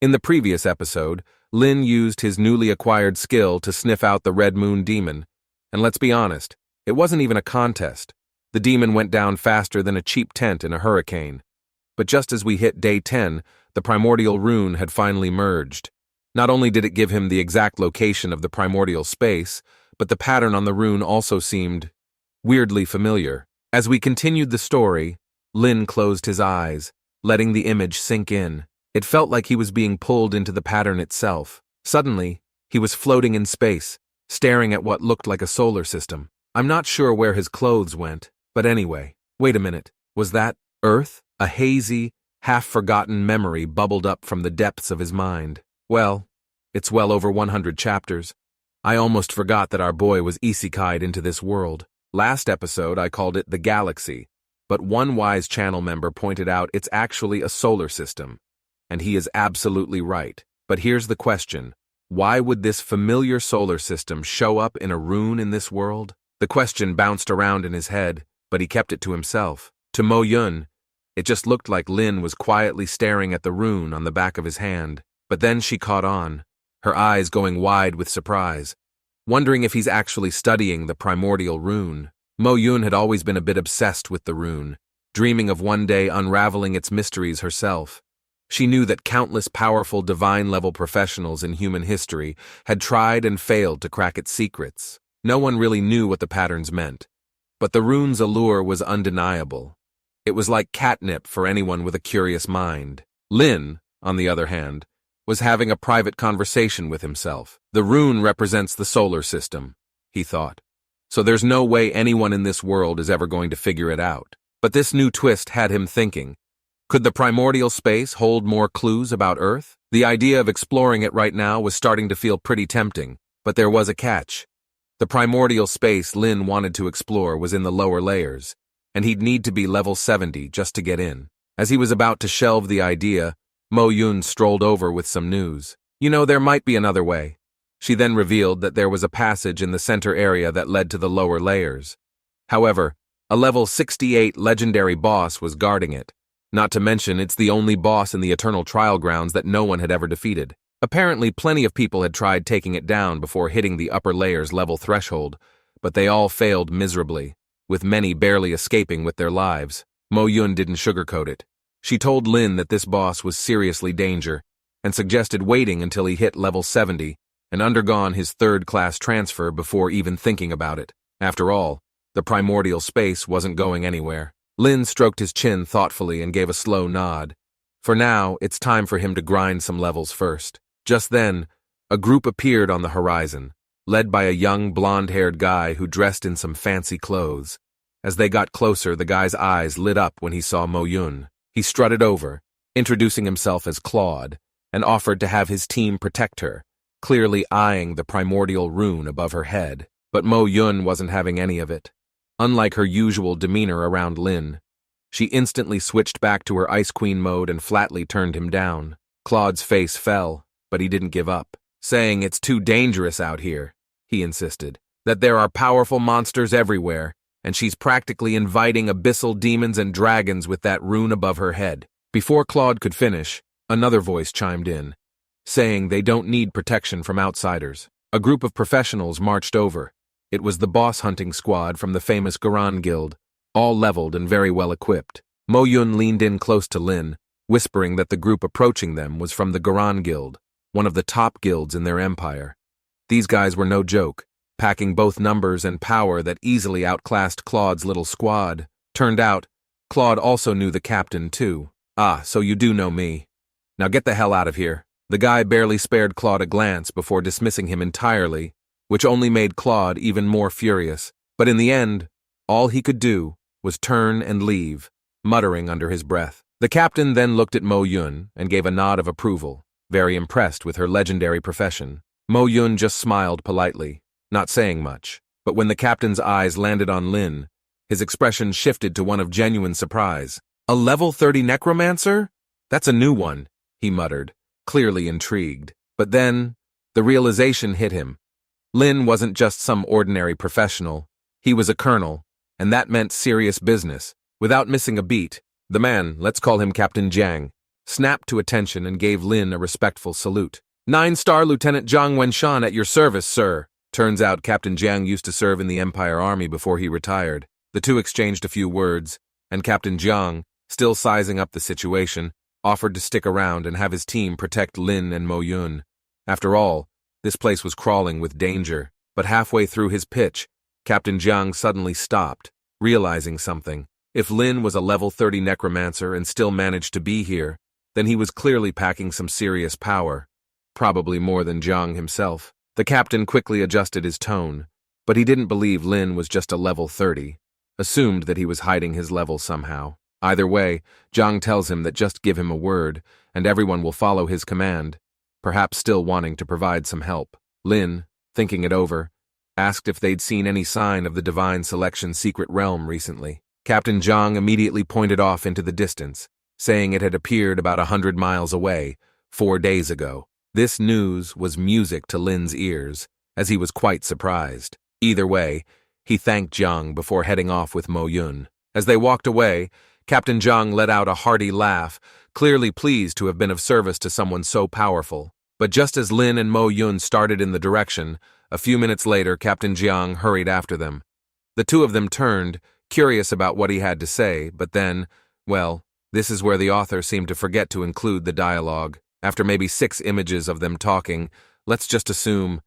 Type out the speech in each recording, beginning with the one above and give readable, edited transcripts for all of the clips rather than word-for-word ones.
In the previous episode, Lin used his newly acquired skill to sniff out the Red Moon demon, and let's be honest, it wasn't even a contest. The demon went down faster than a cheap tent in a hurricane. But just as we hit day 10, the primordial rune had finally merged. Not only did it give him the exact location of the primordial space, but the pattern on the rune also seemed weirdly familiar. As we continued the story, Lin closed his eyes, letting the image sink in. It felt like he was being pulled into the pattern itself. Suddenly, he was floating in space, staring at what looked like a solar system. I'm not sure where his clothes went, but anyway, wait a minute, was that Earth? A hazy, half-forgotten memory bubbled up from the depths of his mind. Well, it's well over 100 chapters. I almost forgot that our boy was isekai'd into this world. Last episode I called it the galaxy, but one wise channel member pointed out it's actually a solar system. And he is absolutely right. But here's the question. Why would this familiar solar system show up in a rune in this world? The question bounced around in his head, but he kept it to himself. To Mo Yun, it just looked like Lin was quietly staring at the rune on the back of his hand. But then she caught on, her eyes going wide with surprise, wondering if he's actually studying the primordial rune. Mo Yun had always been a bit obsessed with the rune, dreaming of one day unraveling its mysteries herself. She knew that countless powerful divine-level professionals in human history had tried and failed to crack its secrets. No one really knew what the patterns meant, but the rune's allure was undeniable. It was like catnip for anyone with a curious mind. Lin, on the other hand, was having a private conversation with himself. The rune represents the solar system, he thought. So there's no way anyone in this world is ever going to figure it out. But this new twist had him thinking. Could the primordial space hold more clues about Earth? The idea of exploring it right now was starting to feel pretty tempting, but there was a catch. The primordial space Lin wanted to explore was in the lower layers, and he'd need to be level 70 just to get in. As he was about to shelve the idea, Mo Yun strolled over with some news. You know, there might be another way. She then revealed that there was a passage in the center area that led to the lower layers. However, a level 68 legendary boss was guarding it. Not to mention, it's the only boss in the Eternal Trial Grounds that no one had ever defeated. Apparently, plenty of people had tried taking it down before hitting the upper layer's level threshold, but they all failed miserably, with many barely escaping with their lives. Mo Yun didn't sugarcoat it. She told Lin that this boss was seriously danger, and suggested waiting until he hit level 70 and undergone his third-class transfer before even thinking about it. After all, the primordial space wasn't going anywhere. Lin stroked his chin thoughtfully and gave a slow nod. For now, it's time for him to grind some levels first. Just then, a group appeared on the horizon, led by a young blonde-haired guy who dressed in some fancy clothes. As they got closer, the guy's eyes lit up when he saw Mo Yun. He strutted over, introducing himself as Claude, and offered to have his team protect her, clearly eyeing the primordial rune above her head. But Mo Yun wasn't having any of it. Unlike her usual demeanor around Lin, she instantly switched back to her Ice Queen mode and flatly turned him down. Claude's face fell, but he didn't give up. Saying it's too dangerous out here, he insisted, that there are powerful monsters everywhere, and she's practically inviting abyssal demons and dragons with that rune above her head. Before Claude could finish, another voice chimed in, saying they don't need protection from outsiders. A group of professionals marched over. It was the boss hunting squad from the famous Garan Guild, all leveled and very well equipped. Mo Yun leaned in close to Lin, whispering that the group approaching them was from the Garan Guild, one of the top guilds in their empire. These guys were no joke, packing both numbers and power that easily outclassed Claude's little squad. Turned out, Claude also knew the captain too. Ah, so you do know me. Now get the hell out of here. The guy barely spared Claude a glance before dismissing him entirely, which only made Claude even more furious. But in the end, all he could do was turn and leave, muttering under his breath. The captain then looked at Mo Yun and gave a nod of approval, very impressed with her legendary profession. Mo Yun just smiled politely, not saying much. But when the captain's eyes landed on Lin, his expression shifted to one of genuine surprise. A level 30 Necromancer? That's a new one, he muttered, clearly intrigued. But then, the realization hit him. Lin wasn't just some ordinary professional. He was a colonel, and that meant serious business. Without missing a beat, the man, let's call him Captain Jiang, snapped to attention and gave Lin a respectful salute. 9-star Lieutenant Zhang Wenshan at your service, sir. Turns out Captain Jiang used to serve in the Empire Army before he retired. The two exchanged a few words, and Captain Jiang, still sizing up the situation, offered to stick around and have his team protect Lin and Mo Yun. After all, this place was crawling with danger. But halfway through his pitch, Captain Jiang suddenly stopped, realizing something. If Lin was a level 30 necromancer and still managed to be here, then he was clearly packing some serious power, probably more than Jiang himself. The captain quickly adjusted his tone, but he didn't believe Lin was just a level 30, assumed that he was hiding his level somehow. Either way, Jiang tells him that just give him a word, and everyone will follow his command, perhaps still wanting to provide some help. Lin, thinking it over, asked if they'd seen any sign of the Divine Selection secret realm recently. Captain Jiang immediately pointed off into the distance, saying it had appeared about 100 miles away, 4 days ago. This news was music to Lin's ears, as he was quite surprised. Either way, he thanked Jiang before heading off with Mo Yun. As they walked away, Captain Jiang let out a hearty laugh, clearly pleased to have been of service to someone so powerful. But just as Lin and Mo Yun started in the direction, a few minutes later Captain Jiang hurried after them. The two of them turned, curious about what he had to say, but then, well, this is where the author seemed to forget to include the dialogue. After maybe 6 images of them talking, let's just assume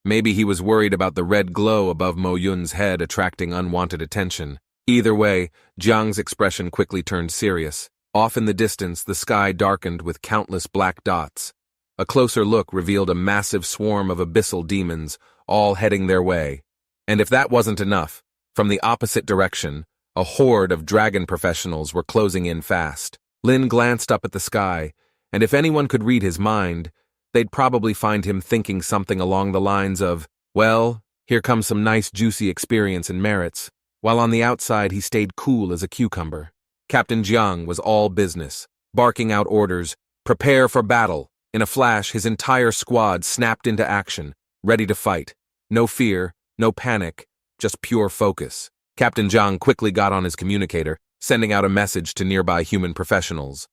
maybe he was worried about the red glow above Mo Yun's head attracting unwanted attention. Either way, Jiang's expression quickly turned serious. Off in the distance, the sky darkened with countless black dots. A closer look revealed a massive swarm of abyssal demons, all heading their way. And if that wasn't enough, from the opposite direction, a horde of dragon professionals were closing in fast. Lin glanced up at the sky, and if anyone could read his mind, they'd probably find him thinking something along the lines of, well, here comes some nice juicy experience and merits, while on the outside he stayed cool as a cucumber. Captain Jiang was all business, barking out orders, prepare for battle. In a flash, his entire squad snapped into action, ready to fight. No fear, no panic, just pure focus. Captain Jiang quickly got on his communicator, sending out a message to nearby human professionals,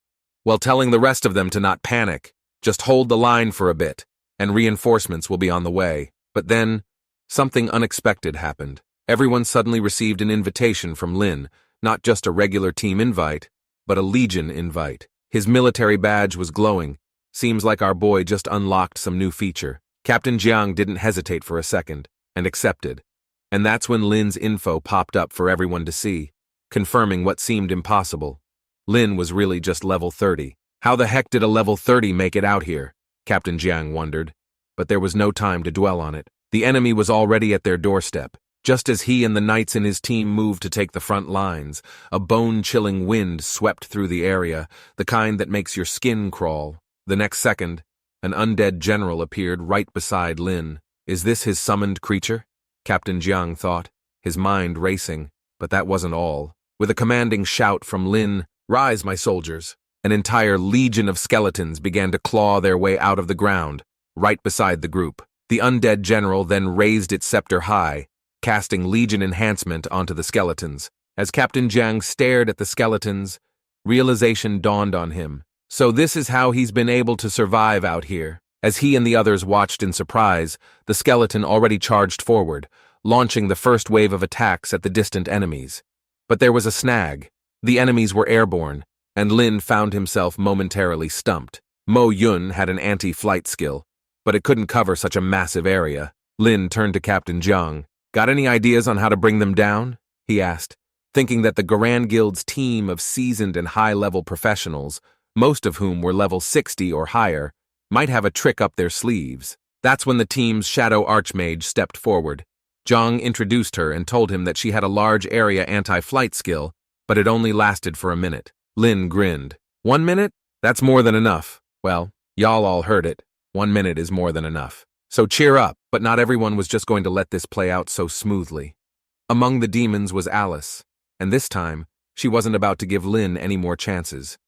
while telling the rest of them to not panic, just hold the line for a bit, and reinforcements will be on the way. But then, something unexpected happened. Everyone suddenly received an invitation from Lin, not just a regular team invite, but a Legion invite. His military badge was glowing. Seems like our boy just unlocked some new feature. Captain Jiang didn't hesitate for a second, and accepted. And that's when Lin's info popped up for everyone to see, confirming what seemed impossible. Lin was really just level 30. How the heck did a level 30 make it out here? Captain Jiang wondered. But there was no time to dwell on it. The enemy was already at their doorstep. Just as he and the knights in his team moved to take the front lines, a bone-chilling wind swept through the area, the kind that makes your skin crawl. The next second, an undead general appeared right beside Lin. Is this his summoned creature? Captain Jiang thought, his mind racing. But that wasn't all. With a commanding shout from Lin, "Rise, my soldiers!" an entire legion of skeletons began to claw their way out of the ground, right beside the group. The undead general then raised its scepter high, casting legion enhancement onto the skeletons. As Captain Jiang stared at the skeletons, realization dawned on him. So this is how he's been able to survive out here. As he and the others watched in surprise, the skeleton already charged forward, launching the first wave of attacks at the distant enemies. But there was a snag. The enemies were airborne, and Lin found himself momentarily stumped. Mo Yun had an anti-flight skill, but it couldn't cover such a massive area. Lin turned to Captain Jiang. "Got any ideas on how to bring them down?" he asked, thinking that the Garan Guild's team of seasoned and high-level professionals, most of whom were level 60 or higher, might have a trick up their sleeves. That's when the team's shadow archmage stepped forward. Jiang introduced her and told him that she had a large area anti-flight skill, but it only lasted for a minute. Lin grinned. 1 minute? That's more than enough. Well, y'all all heard it. 1 minute is more than enough. So cheer up, but not everyone was just going to let this play out so smoothly. Among the demons was Alice, and this time, she wasn't about to give Lin any more chances.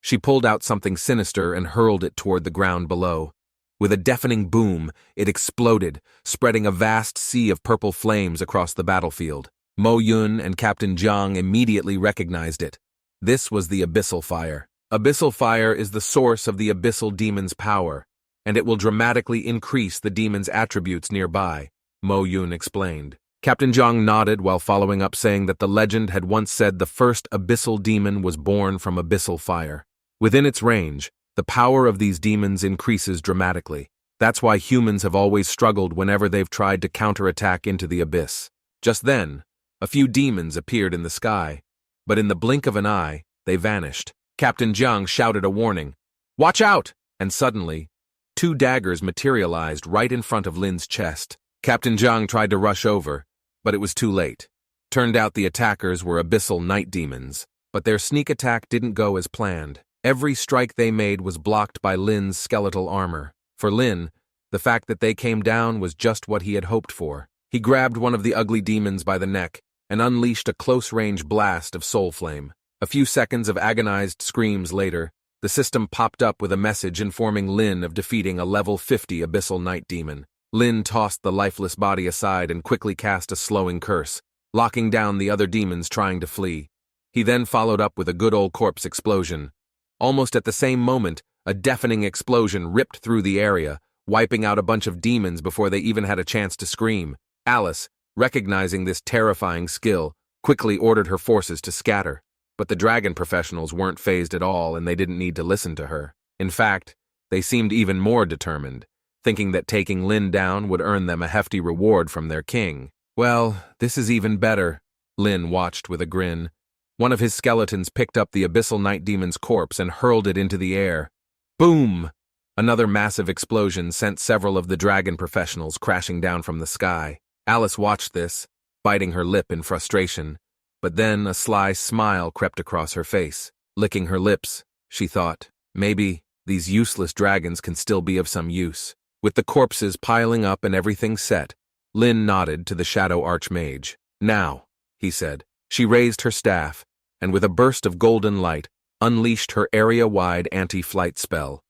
She pulled out something sinister and hurled it toward the ground below. With a deafening boom, it exploded, spreading a vast sea of purple flames across the battlefield. Mo Yun and Captain Jiang immediately recognized it. This was the abyssal fire. Abyssal fire is the source of the abyssal demon's power, and it will dramatically increase the demon's attributes nearby, Mo Yun explained. Captain Zhang nodded while following up, saying that the legend had once said the first abyssal demon was born from abyssal fire. Within its range, the power of these demons increases dramatically. That's why humans have always struggled whenever they've tried to counterattack into the abyss. Just then, a few demons appeared in the sky, but in the blink of an eye, they vanished. Captain Zhang shouted a warning, "Watch out!" And suddenly, 2 daggers materialized right in front of Lin's chest. Captain Zhang tried to rush over, but it was too late. Turned out the attackers were abyssal night demons, but their sneak attack didn't go as planned. Every strike they made was blocked by Lin's skeletal armor. For Lin, the fact that they came down was just what he had hoped for. He grabbed one of the ugly demons by the neck and unleashed a close-range blast of soul flame. A few seconds of agonized screams later, the system popped up with a message informing Lin of defeating a level 50 abyssal night demon. Lin tossed the lifeless body aside and quickly cast a slowing curse, locking down the other demons trying to flee. He then followed up with a good old corpse explosion. Almost at the same moment, a deafening explosion ripped through the area, wiping out a bunch of demons before they even had a chance to scream. Alice, recognizing this terrifying skill, quickly ordered her forces to scatter. But the dragon professionals weren't fazed at all, and they didn't need to listen to her. In fact, they seemed even more determined, thinking that taking Lin down would earn them a hefty reward from their king. Well, this is even better, Lin watched with a grin. One of his skeletons picked up the abyssal night demon's corpse and hurled it into the air. Boom! Another massive explosion sent several of the dragon professionals crashing down from the sky. Alice watched this, biting her lip in frustration, but then a sly smile crept across her face. Licking her lips, she thought, maybe these useless dragons can still be of some use. With the corpses piling up and everything set, Lin nodded to the Shadow Archmage. "Now," he said. She raised her staff, and with a burst of golden light, unleashed her area-wide anti-flight spell.